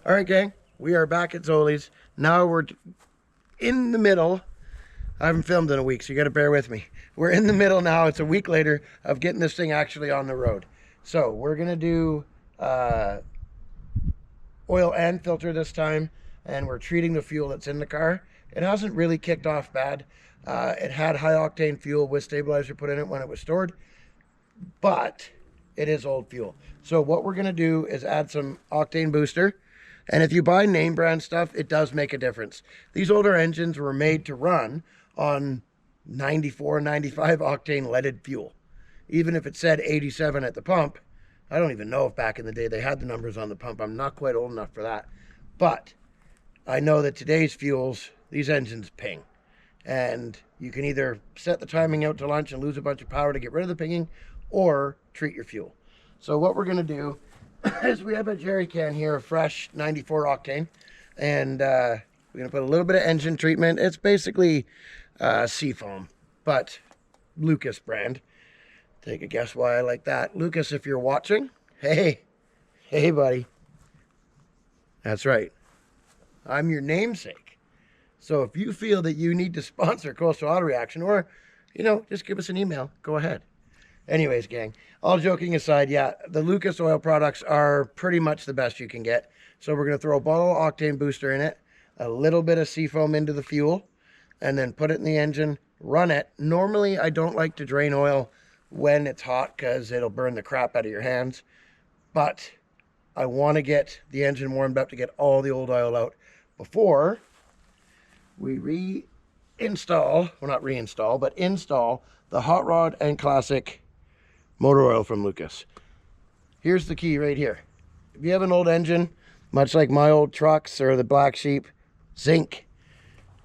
All right, gang, we are back at Zoli's. Now we're in the middle. I haven't filmed in a week, so you got to bear with me. We're in the middle now. It's a week later of getting this thing actually on the road. So we're going to do oil and filter this time, and we're treating the fuel that's in the car. It hasn't really kicked off bad. It had high octane fuel with stabilizer put in it when it was stored, but it is old fuel. So what we're going to do is add some octane booster. And if you buy name brand stuff, it does make a difference. These older engines were made to run on 94, 95 octane leaded fuel. Even if it said 87 at the pump, I don't even know if back in the day they had the numbers on the pump. I'm not quite old enough for that. But I know that today's fuels, these engines ping. And you can either set the timing out to lunch and lose a bunch of power to get rid of the pinging, or treat your fuel. So what we're going to do is we have a jerry can here of fresh 94 octane, and we're going to put a little bit of engine treatment. It's basically seafoam, but Lucas brand. Take a guess why I like that. Lucas, if you're watching, hey buddy. That's right. I'm your namesake. So if you feel that you need to sponsor Coastal Auto Reaction, or, you know, just give us an email, go ahead. Anyways, gang, all joking aside, yeah, the Lucas oil products are pretty much the best you can get. So we're going to throw a bottle of octane booster in it, a little bit of seafoam into the fuel, and then put it in the engine, run it. Normally, I don't like to drain oil when it's hot because it'll burn the crap out of your hands. But I want to get the engine warmed up to get all the old oil out before we reinstall, well, not reinstall, but install the Hot Rod and Classic motor oil from Lucas. Here's the key right here. If you have an old engine, much like my old trucks or the Black Sheep, zinc.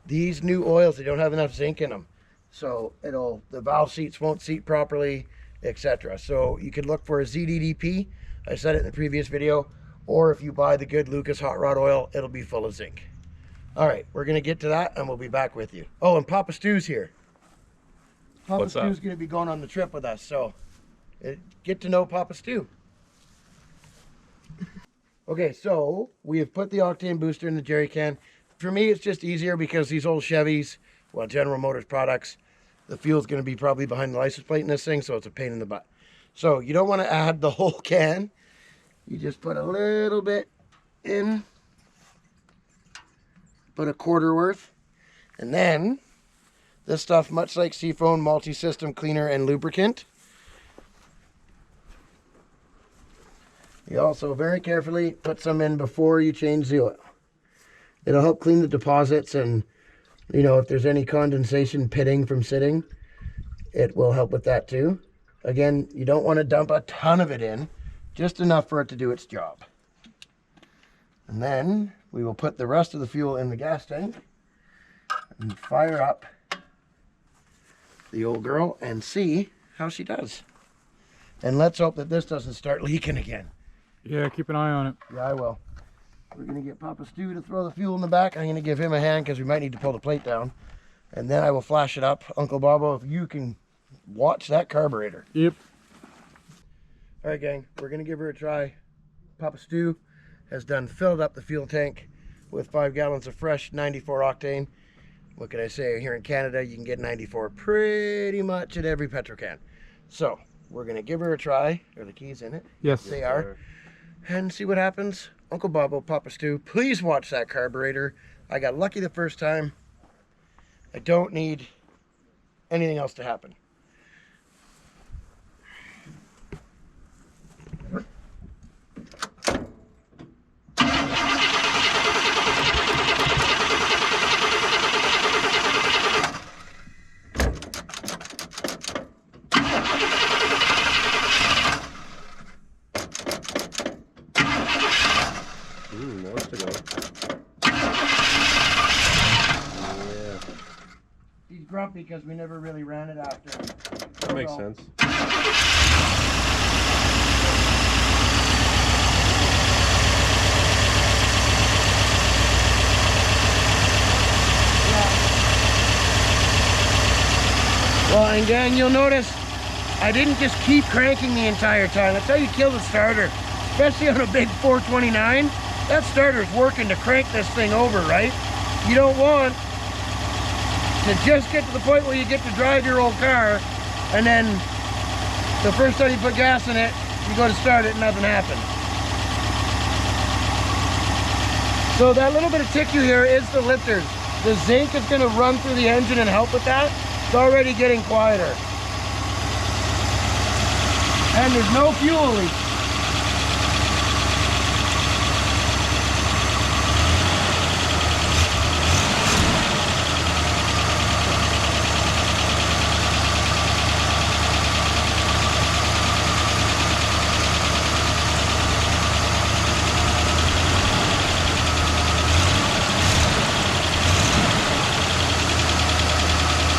These new oils, they don't have enough zinc in them. So the valve seats won't seat properly, etc. So you can look for a ZDDP. I said it in the previous video. Or if you buy the good Lucas hot rod oil, it'll be full of zinc. All right, we're going to get to that and we'll be back with you. Oh, and Papa Stu's here. Papa Stu's going to be going on the trip with us, so get to know Papa Stu. Okay, so we have put the octane booster in the jerry can. For me, it's just easier because these old Chevys, well, General Motors products, the fuel's going to be probably behind the license plate in this thing, so it's a pain in the butt. So you don't want to add the whole can. You just put a little bit in, put a quarter worth, and then this stuff, much like seafoam, multi-system cleaner and lubricant. You also very carefully put some in before you change the oil. It'll help clean the deposits, and you know, if there's any condensation pitting from sitting, it will help with that too. Again, you don't want to dump a ton of it in, just enough for it to do its job. And then we will put the rest of the fuel in the gas tank and fire up the old girl and see how she does. And let's hope that this doesn't start leaking again. Yeah, keep an eye on it. Yeah, I will. We're going to get Papa Stu to throw the fuel in the back. I'm going to give him a hand because we might need to pull the plate down. And then I will flash it up. Uncle Bobo, if you can watch that carburetor. Yep. All right, gang, we're going to give her a try. Papa Stu has filled up the fuel tank with 5 gallons of fresh 94 octane. What can I say? Here in Canada, you can get 94 pretty much at every petrol can. So we're going to give her a try. Are the keys in it? Yes. They are. And see what happens. Uncle Bobo, Papa Stu, please watch that carburetor. I got lucky the first time. I don't need anything else to happen. More to go. Yeah. He's grumpy because we never really ran it after. That makes sense. Well, and gang, you'll notice I didn't just keep cranking the entire time. That's how you kill the starter, especially on a big 429. that starter's working to crank this thing over, right? You don't want to just get to the point where you get to drive your old car, and then the first time you put gas in it, you go to start it and nothing happens. So that little bit of tick you hear is the lifters. The zinc is going to run through the engine and help with that. It's already getting quieter. And there's no fuel leak.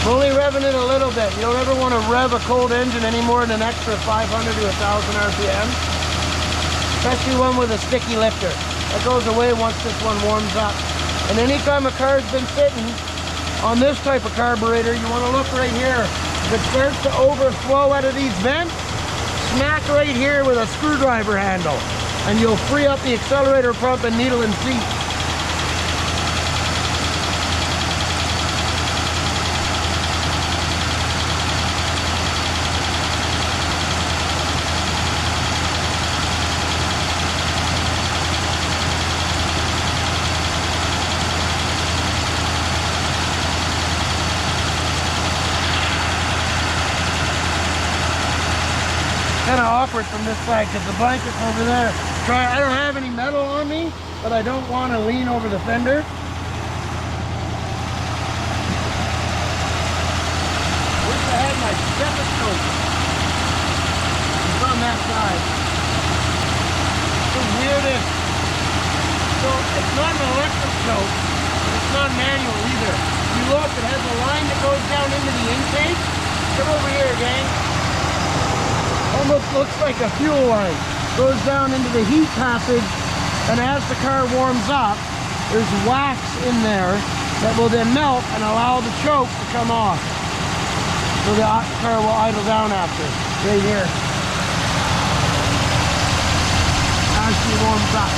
Only revving it a little bit. You don't ever want to rev a cold engine any more than an extra 500 to 1,000 RPM. Especially one with a sticky lifter. That goes away once this one warms up. And anytime a car's been sitting on this type of carburetor, you want to look right here. If it starts to overflow out of these vents, smack right here with a screwdriver handle. And you'll free up the accelerator pump and needle and seat. Kind of awkward from this side because the blanket's over there. I don't have any metal on me, but I don't want to lean over the fender. Wish I had my stethoscope. It's on that side. The weirdest. So it's not an electric scope. It's not manual either. If you look, it has a line that goes down into the intake. Come over here, gang. Almost looks like a fuel line. Goes down into the heat passage, and as the car warms up, there's wax in there that will then melt and allow the choke to come off. So the car will idle down after, right here. As she warms up.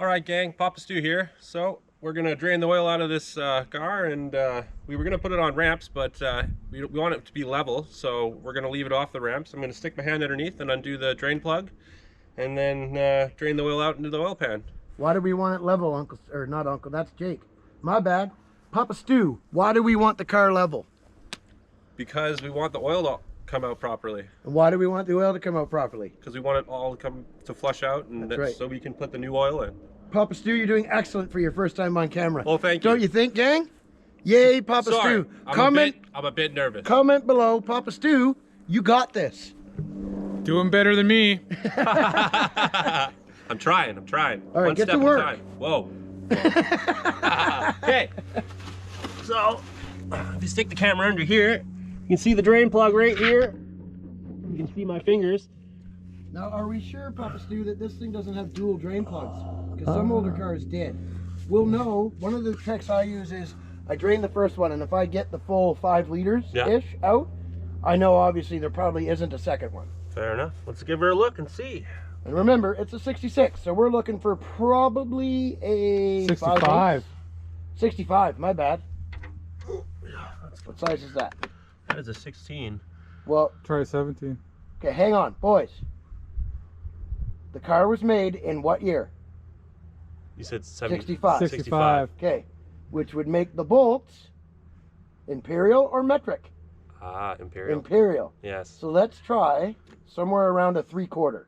Alright gang, Papa Stu here. So we're gonna drain the oil out of this car, and we were gonna put it on ramps, but we want it to be level, so we're gonna leave it off the ramps. I'm gonna stick my hand underneath and undo the drain plug, and then drain the oil out into the oil pan. Why do we want it level, Uncle? Or not Uncle, that's Jake. My bad. Papa Stu, why do we want the car level? Because we want the oil to come out properly. And why do we want the oil to come out properly? Because we want it all to flush out, and That's right. so we can put the new oil in. Papa Stu, you're doing excellent for your first time on camera. Well, thank you. Don't you think, gang? Yay, Papa Sorry, Stu. I'm a bit nervous. Comment below, Papa Stu, you got this. Doing better than me. I'm trying. All right, One get step to work. at a time. Whoa. Okay. So, if you stick the camera under here, you can see the drain plug right here. You can see my fingers. Now, are we sure, Papa Stu, that this thing doesn't have dual drain plugs? Because some older cars did. We'll know. One of the tricks I use is I drain the first one, and if I get the full 5 liters-ish out, I know obviously there probably isn't a second one. Fair enough. Let's give her a look and see. And remember, it's a 66, so we're looking for probably a 65. 65, my bad. What size is that? That is a 16. Well, Try 17. okay, hang on, boys. The car was made in what year? You said 65. 65. Okay, which would make the bolts imperial or metric? Ah, Imperial. Imperial. Yes. So let's try somewhere around a 3/4.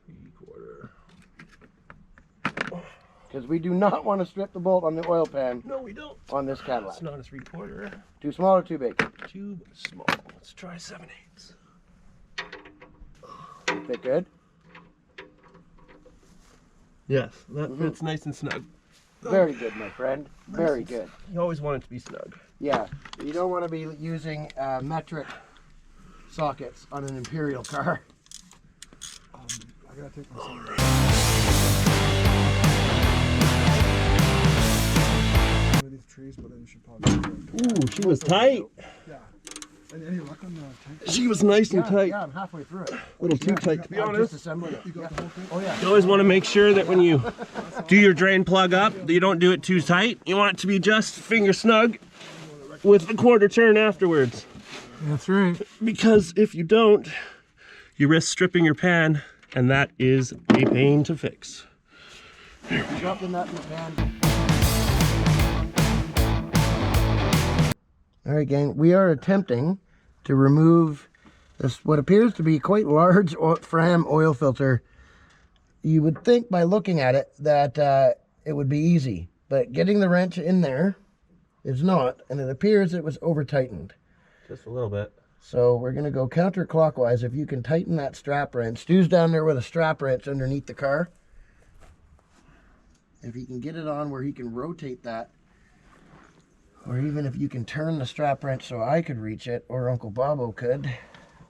3/4. Because we do not want to strip the bolt on the oil pan No, we don't. on this Cadillac. It's not a 3/4. Too small or too big? Too small. Let's try 7/8. Fit good? Yes, that fits nice and snug. Very good, my friend. Very good. You always want it to be snug. Yeah, you don't want to be using metric sockets on an Imperial car. I gotta take my son. underneath the trees, but then you should probably. Ooh, she was tight. Yeah. And any luck on the tank? She was nice and tight. Yeah, I'm halfway through it. A little too tight, to be I'm honest. just assembling it. You got the whole thing? Oh yeah. You always want to make sure that when you do your drain plug up, that you don't do it too tight. You want it to be just finger snug with the quarter turn afterwards. That's right. Because if you don't, you risk stripping your pan, and that is a pain to fix. Drop the nut in the pan. All right, gang, we are attempting to remove this, what appears to be quite large Fram oil filter. You would think by looking at it that it would be easy, but getting the wrench in there is not, and it appears it was over tightened. Just a little bit. So we're gonna go counterclockwise. If you can tighten that strap wrench. Stu's down there with a strap wrench underneath the car. If he can get it on where he can rotate that, or even if you can turn the strap wrench so I could reach it, or Uncle Bobo could.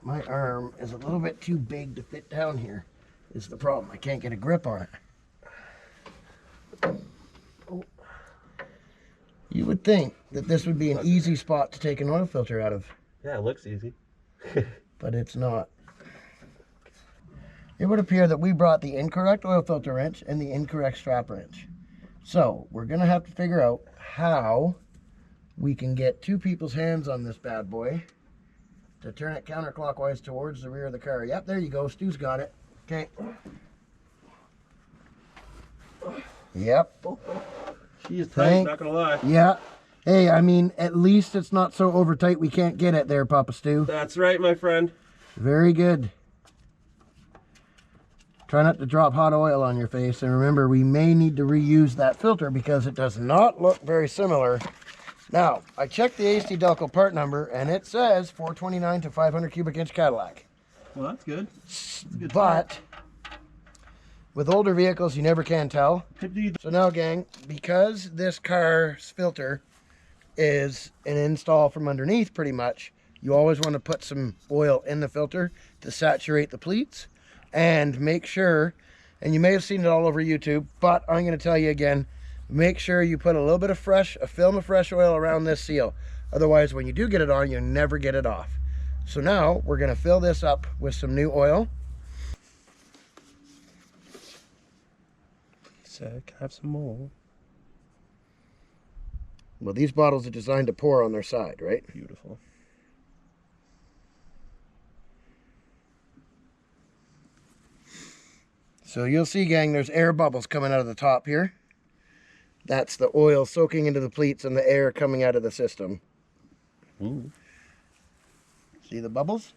My arm is a little bit too big to fit down here, is the problem. I can't get a grip on it. Oh. You would think that this would be an easy spot to take an oil filter out of. Yeah, it looks easy. But it's not. It would appear that we brought the incorrect oil filter wrench and the incorrect strap wrench. So we're gonna have to figure out how we can get two people's hands on this bad boy to turn it counterclockwise towards the rear of the car. Yep, there you go. Stu's got it. Okay. Yep. She is tight, not gonna lie. Yeah. Hey, I mean, at least it's not so over tight we can't get it there, Papa Stu. That's right, my friend. Very good. Try not to drop hot oil on your face. And remember, we may need to reuse that filter because it does not look very similar. Now, I checked the AC Delco part number, and it says 429 to 500 cubic inch Cadillac. Well, that's good. But with older vehicles, you never can tell. So now, gang, because this car's filter is an install from underneath pretty much, you always want to put some oil in the filter to saturate the pleats and make sure, and you may have seen it all over YouTube, but I'm going to tell you again, make sure you put a little bit of a film of fresh oil around this seal. Otherwise, when you do get it on, you'll never get it off. So now we're going to fill this up with some new oil. Can I have some more? Well, these bottles are designed to pour on their side, right? Beautiful. So you'll see, gang, there's air bubbles coming out of the top here. That's the oil soaking into the pleats and the air coming out of the system. Ooh. See the bubbles?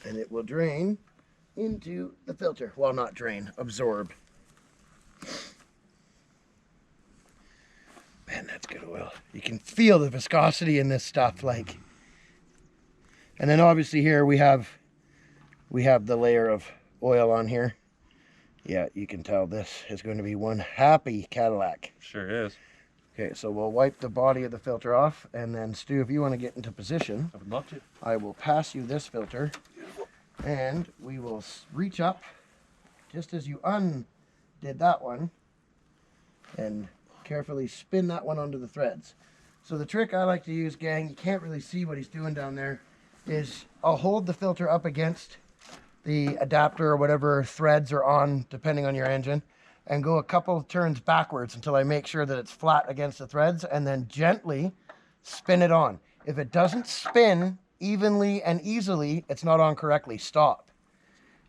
And it will drain into the filter. Well, not drain, absorb. Man, that's good oil. You can feel the viscosity in this stuff, like. And then obviously here we have the layer of oil on here. Yeah, you can tell this is going to be one happy Cadillac. Sure is. Okay, so we'll wipe the body of the filter off, and then Stu, if you want to get into position, I would love to. I will pass you this filter, and we will reach up, just as you undid that one, and carefully spin that one onto the threads. So the trick I like to use, gang, you can't really see what he's doing down there, is I'll hold the filter up against the adapter or whatever threads are on, depending on your engine, and go a couple of turns backwards until I make sure that it's flat against the threads, and then gently spin it on. If it doesn't spin evenly and easily, it's not on correctly. Stop.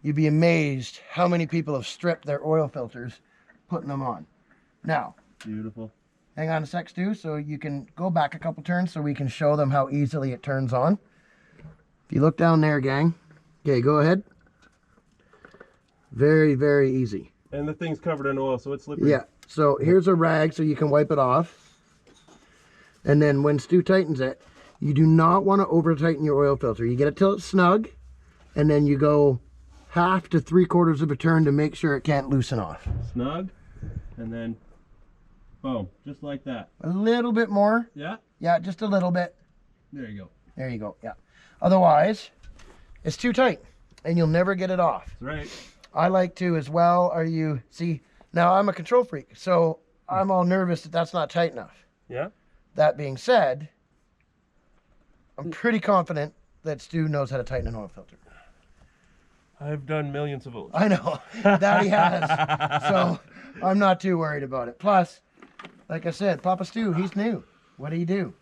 You'd be amazed how many people have stripped their oil filters putting them on. Now, Beautiful. hang on a sec, Stu, so you can go back a couple turns so we can show them how easily it turns on. If you look down there, gang. Okay, go ahead. Very, very easy. And the thing's covered in oil, so it's slippery. Yeah, so here's a rag so you can wipe it off. And then when Stu tightens it, you do not want to over tighten your oil filter. You get it till it's snug, and then you go 1/2 to 3/4 of a turn to make sure it can't loosen off. Snug, and then boom, just like that. A little bit more. Yeah? Yeah, just a little bit. There you go. There you go, yeah. Otherwise, it's too tight, and you'll never get it off. That's right. I like to as well. See, now I'm a control freak, so I'm all nervous that that's not tight enough. Yeah? That being said, I'm pretty confident that Stu knows how to tighten an oil filter. I've done millions of oils. I know that he has, so I'm not too worried about it. Plus, like I said, Papa Stu, he's new. What do you do?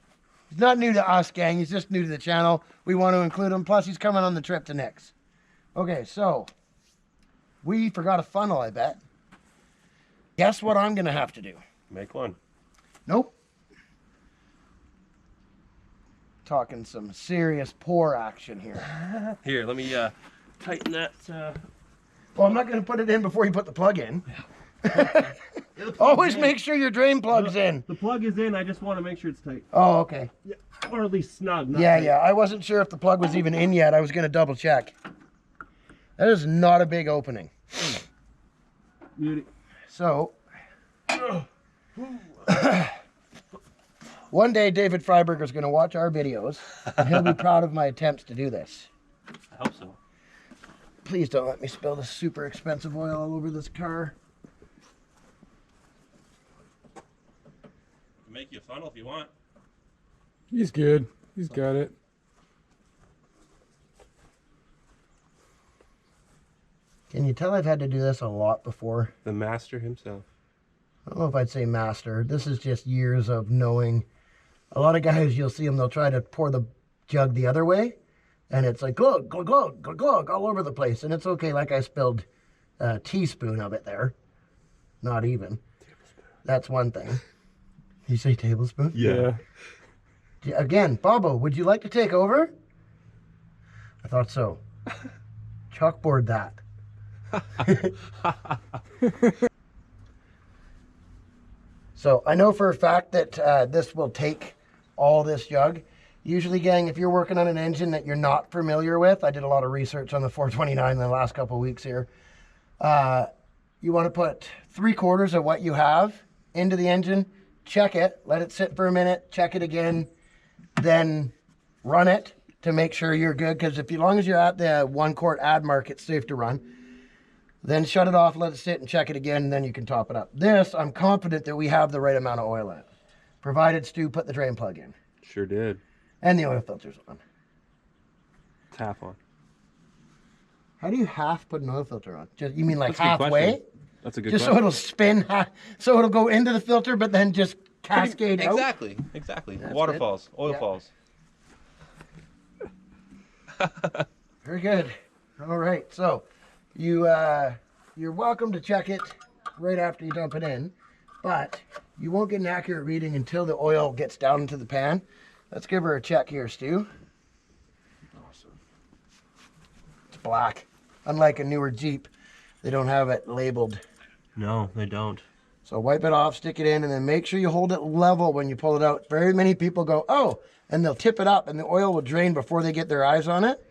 He's not new to us, gang. He's just new to the channel. We want to include him. Plus, he's coming on the trip to Nick's. Okay, so we forgot a funnel, I bet. Guess what I'm going to have to do? Make one. Nope. Talking some serious pour action here. Here, let me tighten that. Well, I'm not going to put it in before you put the plug in. Always make sure your drain plug's in. The plug is in. I just want to make sure it's tight. Oh, okay. Yeah, or at least snug. Yeah, yeah. I wasn't sure if the plug was even in yet. I was going to double check. That is not a big opening. Beauty. So, one day David Freiberger is going to watch our videos, and he'll be proud of my attempts to do this. I hope so. Please don't let me spill this super expensive oil all over this car. Make you a funnel if you want. He's good. He's got it. Can you tell I've had to do this a lot before? The master himself. I don't know if I'd say master. This is just years of knowing. A lot of guys, you'll see them, they'll try to pour the jug the other way. And it's like glug, glug, glug, glug, glug, all over the place. And it's okay, like I spilled a teaspoon of it there. Not even. That's one thing. You say tablespoon? Yeah. Again, Bobo, would you like to take over? I thought so. Chalkboard that. So I know for a fact that this will take all this jug. Usually, gang, if you're working on an engine that you're not familiar with, I did a lot of research on the 429 in the last couple of weeks here. You want to put 3/4 of what you have into the engine, check it, let it sit for a minute, check it again, then run it to make sure you're good. Because as long as you're at the 1 quart add mark, it's safe to run. Then shut it off, let it sit, and check it again, and then you can top it up. This, I'm confident that we have the right amount of oil in it, provided Stu put the drain plug in. Sure did. And the oil filter's on. Tap on. How do you half put an oil filter on? Just, you mean like That's a good halfway? question. That's a good Just so question. it'll spin, so it'll go into the filter, but then just cascade out? Exactly. Exactly. That's Waterfalls. Oil Yeah. falls. Very good. All right, so you're welcome to check it right after you dump it in, but you won't get an accurate reading until the oil gets down into the pan. Let's give her a check here, Stu. Awesome. It's black. Unlike a newer Jeep, they don't have it labeled. No, they don't. So wipe it off, stick it in, and then make sure you hold it level when you pull it out. Very many people go, oh, and they'll tip it up, and the oil will drain before they get their eyes on it.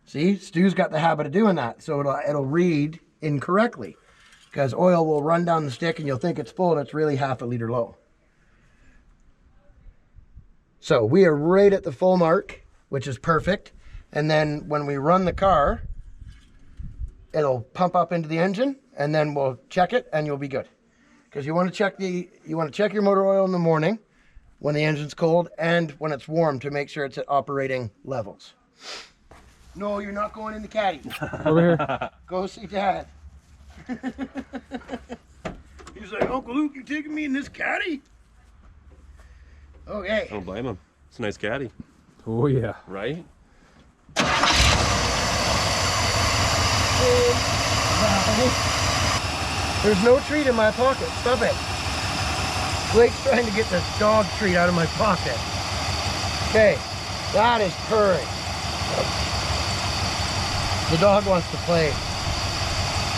See, Stu's got the habit of doing that, so it'll read incorrectly, because oil will run down the stick, and you'll think it's full, and it's really half a liter low. So we are right at the full mark, which is perfect. And then when we run the car, it'll pump up into the engine, and then we'll check it, and you'll be good. Because you want to check your motor oil in the morning when the engine's cold and when it's warm to make sure it's at operating levels. No, you're not going in the caddy. Over here. Go see Dad. He's like, Uncle Luke, you taking me in this caddy? Okay. I don't blame him. It's a nice caddy, Oh, yeah. right? There's no treat in my pocket. Stop it. Blake's trying to get this dog treat out of my pocket. Okay, that is purring. The dog wants to play.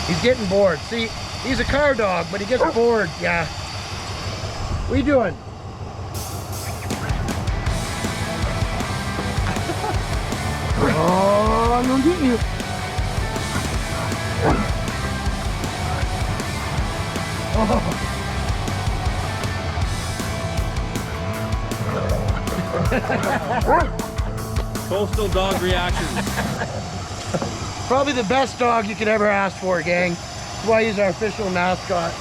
He's getting bored. See, he's a car dog, but he gets bored. Yeah. What are you doing? Oh, I'm gonna get you. Coastal dog reactions. Probably the best dog you could ever ask for, gang. That's why he's our official mascot.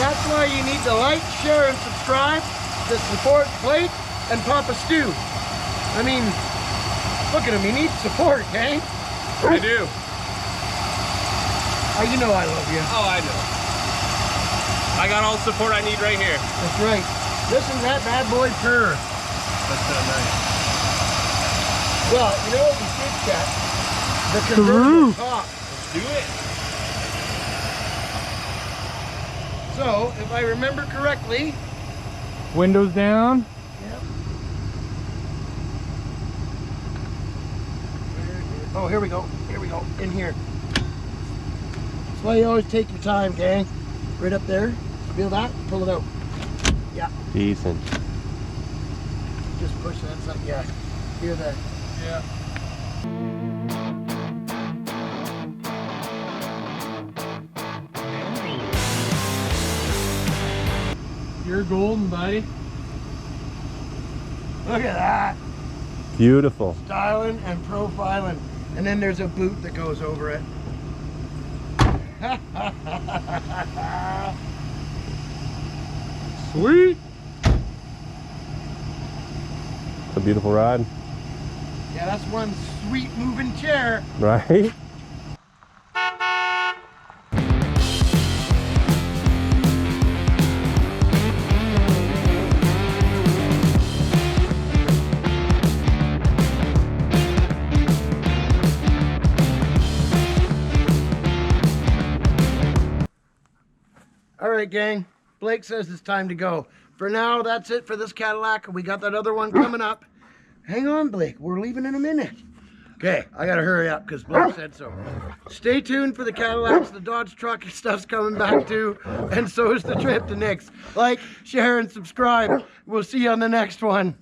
That's why you need to like, share, and subscribe to support Blake and Papa Stu. I mean, look at him, he needs support, gang. I do. Oh, you know I love you. Oh, I know. I got all the support I need right here. That's right. Listen to that bad boy purr. That's nice. Well, you know what we should check? The convertible top. Let's do it. So, if I remember correctly, Windows down. yep. Oh, here we go. Here we go. In here. That's why you always take your time, gang. Right up there. Feel that? Pull it out. Yeah. Decent. Just push that side. Yeah. Hear that? Yeah. You're golden, buddy. Look at that. Beautiful. Styling and profiling. And then there's a boot that goes over it. Sweet. It's a beautiful ride, Yeah, that's one sweet moving chair. right? All right, gang. Blake says it's time to go. For now, that's it for this Cadillac. We got that other one coming up. Hang on, Blake. We're leaving in a minute. Okay, I gotta hurry up because Blake said so. Stay tuned for the Cadillacs. The Dodge truck stuff's coming back too. And so is the trip to Nick's. Like, share, and subscribe. We'll see you on the next one.